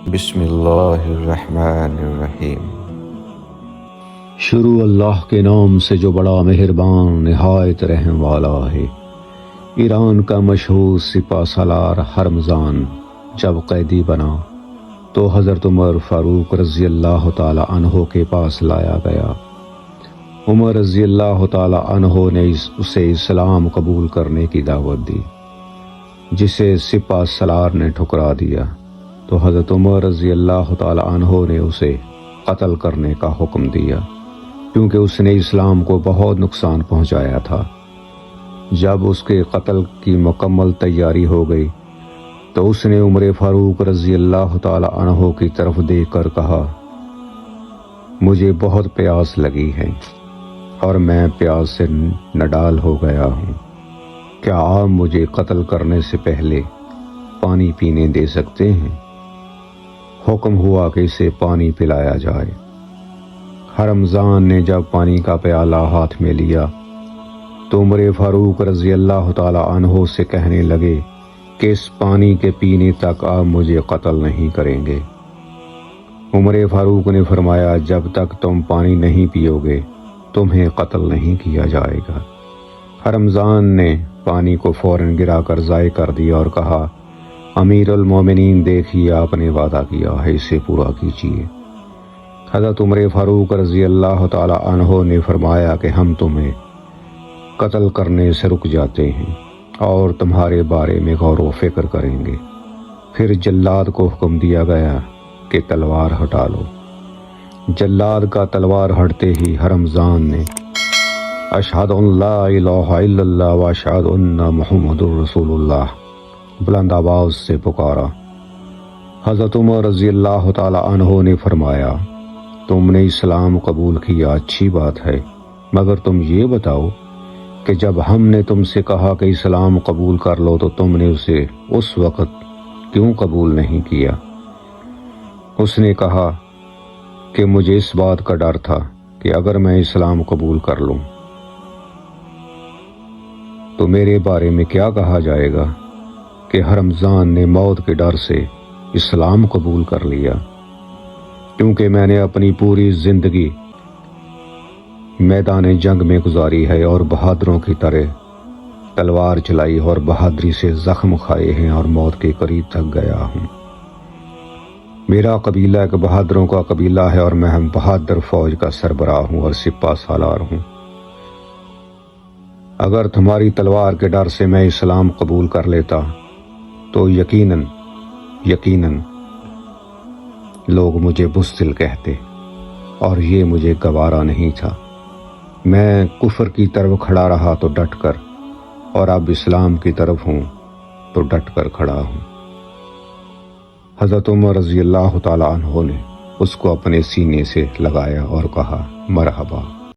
بسم اللہ الرحمن الرحیم۔ شروع اللہ کے نام سے جو بڑا مہربان نہایت رحم والا ہے۔ ایران کا مشہور سپہ سالار ہرمزان جب قیدی بنا تو حضرت عمر فاروق رضی اللہ تعالی عنہ کے پاس لایا گیا۔ عمر رضی اللہ تعالی عنہ نے اسے اسلام قبول کرنے کی دعوت دی، جسے سپہ سالار نے ٹھکرا دیا تو حضرت عمر رضی اللہ تعالی عنہ نے اسے قتل کرنے کا حکم دیا، کیونکہ اس نے اسلام کو بہت نقصان پہنچایا تھا۔ جب اس کے قتل کی مکمل تیاری ہو گئی تو اس نے عمر فاروق رضی اللہ تعالی عنہ کی طرف دیکھ کر کہا، مجھے بہت پیاس لگی ہے اور میں پیاس سے نڈال ہو گیا ہوں، کیا آپ مجھے قتل کرنے سے پہلے پانی پینے دے سکتے ہیں؟ حکم ہوا کہ اسے پانی پلایا جائے۔ ہرمزان نے جب پانی کا پیالہ ہاتھ میں لیا تو عمر فاروق رضی اللہ تعالی عنہ سے کہنے لگے کہ اس پانی کے پینے تک آپ مجھے قتل نہیں کریں گے۔ عمر فاروق نے فرمایا، جب تک تم پانی نہیں پیو گے تمہیں قتل نہیں کیا جائے گا۔ ہرمزان نے پانی کو فوراً گرا کر ضائع کر دیا اور کہا، امیر المومنین دیکھیے، آپ نے وعدہ کیا ہے، اسے پورا کیجیے۔ حضرت عمر فاروق رضی اللہ تعالی عنہ نے فرمایا کہ ہم تمہیں قتل کرنے سے رک جاتے ہیں اور تمہارے بارے میں غور و فکر کریں گے۔ پھر جلاد کو حکم دیا گیا کہ تلوار ہٹا لو۔ جلاد کا تلوار ہٹتے ہی ہرمزان نے اشہد ان لا الہ الا اللہ و اشہد ان محمد الرسول اللہ بلند آواز سے پکارا۔ حضرت عمر رضی اللہ تعالی عنہ نے فرمایا، تم نے اسلام قبول کیا، اچھی بات ہے، مگر تم یہ بتاؤ کہ جب ہم نے تم سے کہا کہ اسلام قبول کر لو تو تم نے اسے اس وقت کیوں قبول نہیں کیا؟ اس نے کہا کہ مجھے اس بات کا ڈر تھا کہ اگر میں اسلام قبول کر لوں تو میرے بارے میں کیا کہا جائے گا کہ ہرمزان نے موت کے ڈر سے اسلام قبول کر لیا، کیونکہ میں نے اپنی پوری زندگی میدان جنگ میں گزاری ہے اور بہادروں کی طرح تلوار چلائی اور بہادری سے زخم کھائے ہیں اور موت کے قریب تک گیا ہوں۔ میرا قبیلہ ایک بہادروں کا قبیلہ ہے اور میں بہادر فوج کا سربراہ ہوں اور سپہ سالار ہوں۔ اگر تمہاری تلوار کے ڈر سے میں اسلام قبول کر لیتا تو یقیناً لوگ مجھے بزدل کہتے اور یہ مجھے گوارا نہیں تھا۔ میں کفر کی طرف کھڑا رہا تو ڈٹ کر، اور اب اسلام کی طرف ہوں تو ڈٹ کر کھڑا ہوں۔ حضرت عمر رضی اللہ تعالی عنہ نے اس کو اپنے سینے سے لگایا اور کہا، مرحبا۔